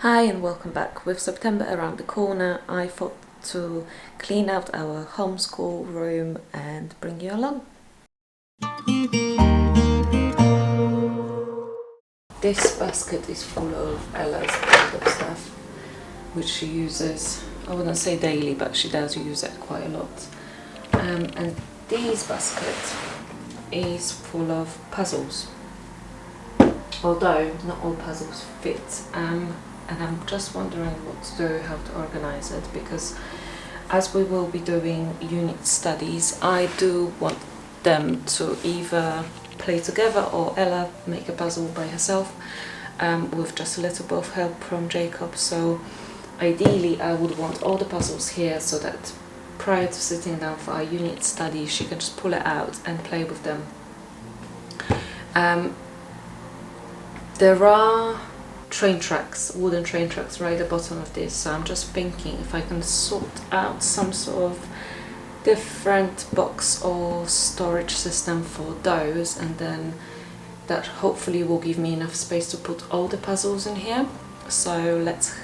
Hi and welcome back. With September around the corner, I thought to clean out our homeschool room and bring you along. This basket is full of Ella's makeup stuff, which she uses, I wouldn't say daily, but she does use it quite a lot. And this basket is full of puzzles, although not all puzzles fit. And I'm just wondering what to do, how to organise it, because as we will be doing unit studies, I do want them to either play together or Ella make a puzzle by herself with just a little bit of help from Jacob. So ideally I would want all the puzzles here so that prior to sitting down for our unit study she can just pull it out and play with them. There are train tracks, wooden train tracks right at the bottom of this, so I'm just thinking if I can sort out some sort of different box or storage system for those, and then that hopefully will give me enough space to put all the puzzles in here. So let's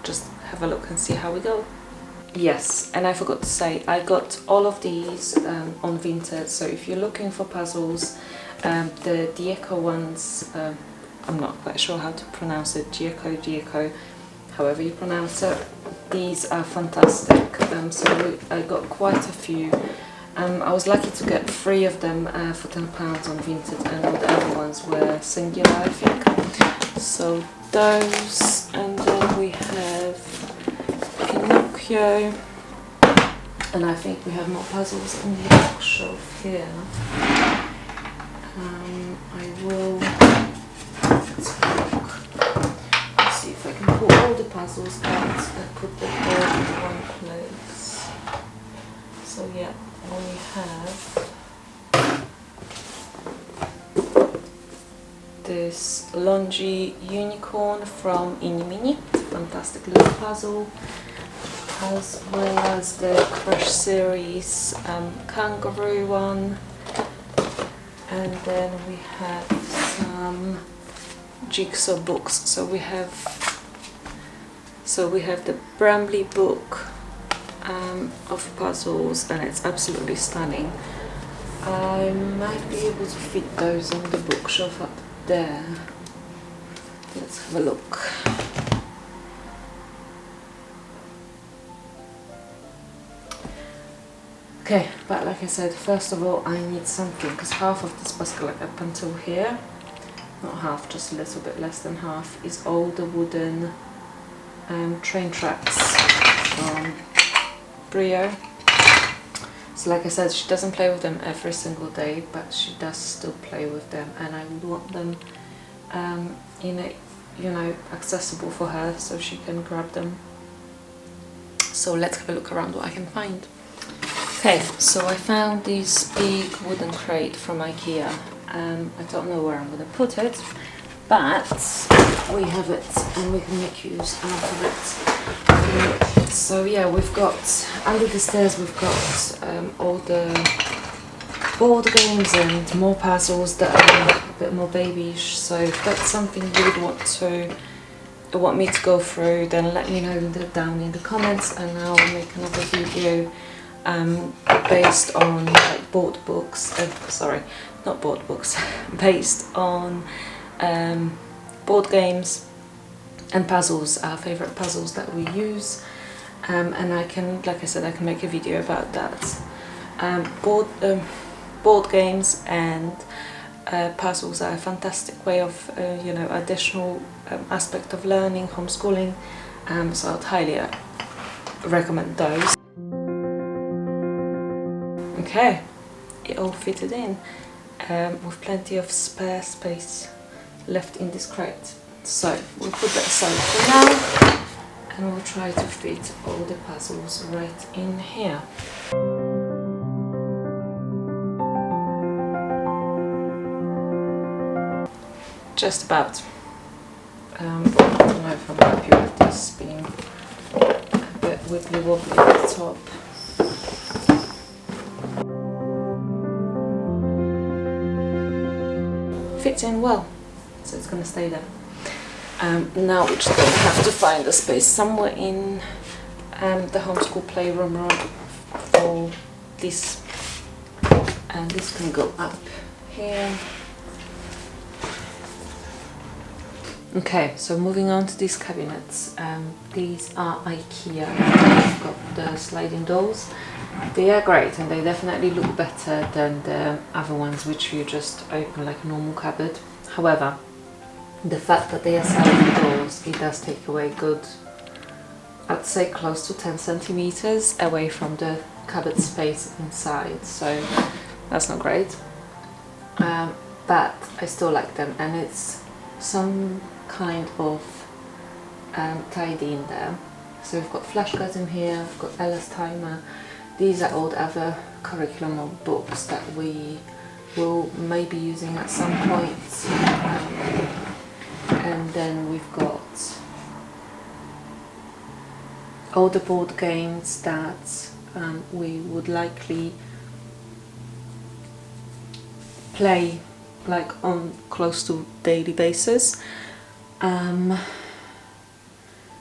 just have a look and see how we go. Yes, and I forgot to say, I got all of these on Vinted, so if you're looking for puzzles, the Dieko ones, I'm not quite sure how to pronounce it, Dieko, however you pronounce it. These are fantastic, so I got quite a few. I was lucky to get 3 of them for £10 on Vinted, and all the other ones were singular, I think. So those, and then we have Pinocchio, and I think we have more puzzles on the bookshelf here. I will see if I can pull all the puzzles out and put them all in one place. So yeah, we have this Longy Unicorn from Mini, fantastic little puzzle, as well as the Crush series Kangaroo one, and then we have some jigsaw books. So we have the Bramley book of puzzles, and it's absolutely stunning. I might be able to fit those on the bookshelf up there. Let's have a look. Okay, but like I said, first of all I need something, because half of this basket, like up until here, not half, just a little bit less than half, is all the wooden train tracks from Brio. So like I said, she doesn't play with them every single day, but she does still play with them, and I would want them in a, accessible for her so she can grab them. So let's have a look around what I can find. Okay, so I found this big wooden crate from IKEA. I don't know where I'm going to put it, but we have it and we can make use out of it. So yeah, we've got, under the stairs we've got all the board games and more puzzles that are a bit more babyish. So if that's something you would want me to go through, then let me know down in the comments, and I'll make another video based on like board books, sorry, not board books, based on board games and puzzles, our favourite puzzles that we use, and I can, like I said, I can make a video about that. Board games and puzzles are a fantastic way of, additional aspect of learning, homeschooling, so I'd highly recommend those. Okay, it all fitted in with plenty of spare space left in this crate. So we'll put that aside for now, and we'll try to fit all the puzzles right in here. Just about. I don't know if I'm happy with this being a bit wibbly wobbly at the top. Fits in well, so it's going to stay there. Now we're just going to have to find a space somewhere in the homeschool playroom room for this, and this can go up here. Okay, so moving on to these cabinets. These are IKEA. They've got the sliding doors. They are great and they definitely look better than the other ones which you just open like a normal cupboard. However, the fact that they are sliding doors, it does take away good, I'd say close to 10 centimeters away from the cupboard space inside, so that's not great. But I still like them, and it's some kind of tidy in there. So we've got flashcards in here, we've got Ella's timer. These are all the other curriculum or books that we will maybe using at some point. And then we've got all the board games that we would likely play like on close to daily basis.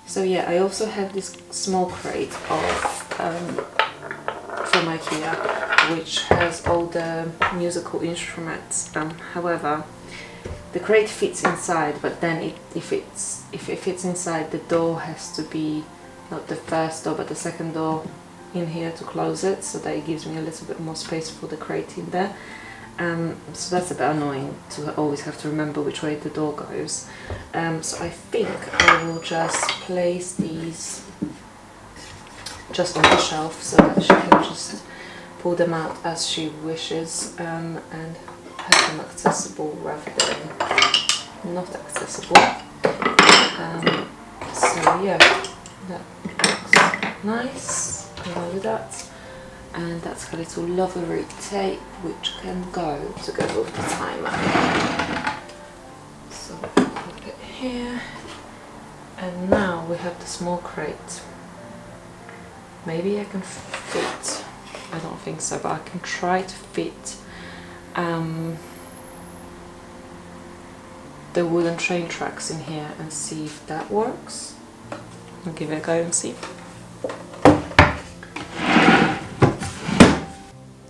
So yeah, I also have this small crate of from IKEA, which has all the musical instruments. However, the crate fits inside, but then if it fits inside, the door has to be not the first door but the second door in here to close it, so that it gives me a little bit more space for the crate in there. So that's a bit annoying to always have to remember which way the door goes. So I think I will just place these just on the shelf so that she can just pull them out as she wishes, and have them accessible rather than not accessible. So yeah, that looks nice. I love that. And that's a little lovery tape which can go together with the timer. So pop it here. And now we have the small crate. Maybe I can fit, I don't think so, but I can try to fit the wooden train tracks in here and see if that works. I'll give it a go and see.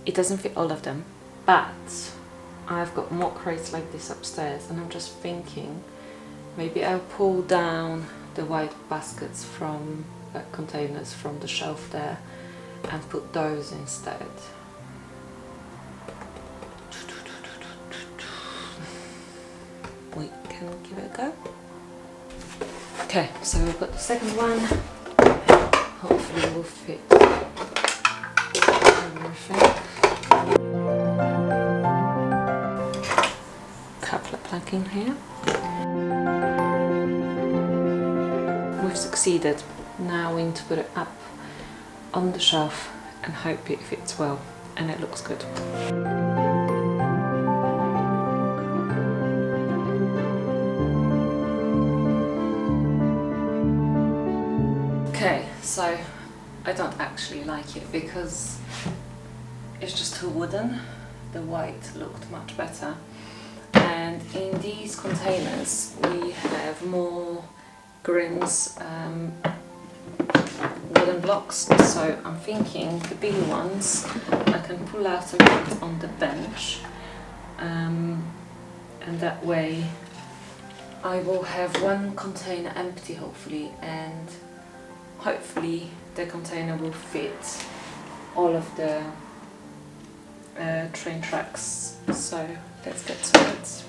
It doesn't fit all of them, but I've got more crates like this upstairs, and I'm just thinking maybe I'll pull down the white baskets from containers from the shelf there and put those instead. We can give it a go. Okay, so we've got the second one. Hopefully we'll fit everything. Coupler plug in here. We've succeeded. Now we need to put it up on the shelf and hope it fits well and it looks good. Okay, so I don't actually like it because it's just too wooden. The white looked much better. And in these containers we have more grins, wooden blocks, so I'm thinking the bigger ones I can pull out and put on the bench, and that way I will have one container empty hopefully, and hopefully the container will fit all of the train tracks. So let's get to it.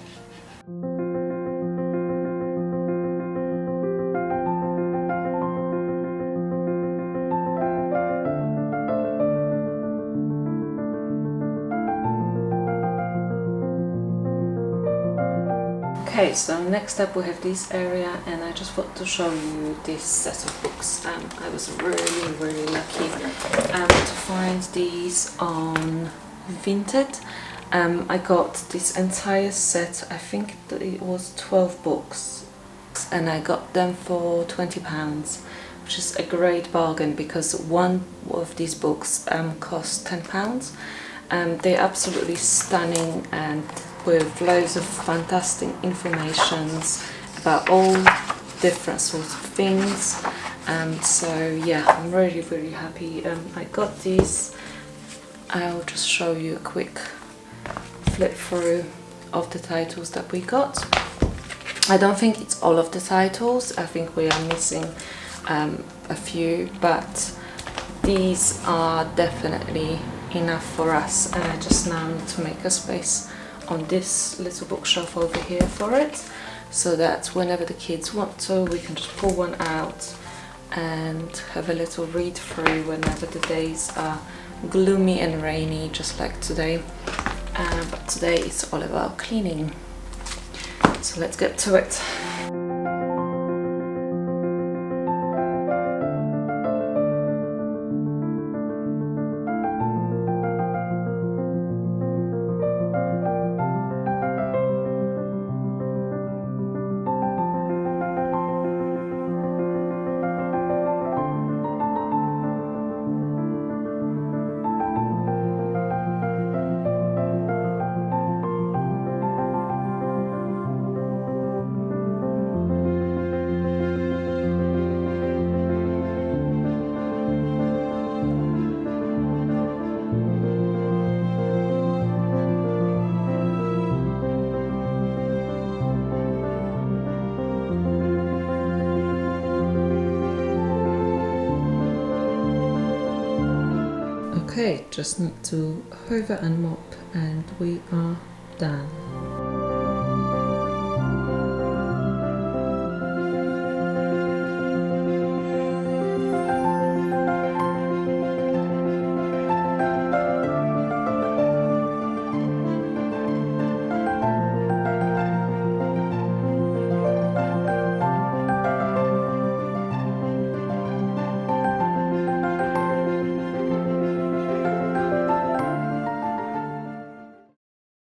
Okay, so next up we have this area, and I just want to show you this set of books. I was really lucky to find these on Vinted. I got this entire set, I think that it was 12 books, and I got them for £20, which is a great bargain because one of these books cost £10. They're absolutely stunning and with loads of fantastic information about all different sorts of things. So yeah, I'm really happy. I got these. I'll just show you a quick flip through of the titles that we got. I don't think it's all of the titles. I think we are missing a few, but these are definitely enough for us, and I just now need to make a space on this little bookshelf over here for it, so that whenever the kids want to, we can just pull one out and have a little read through whenever the days are gloomy and rainy, just like today. But today it's all about cleaning, so let's get to it. Okay, just need to hover and mop and we are done.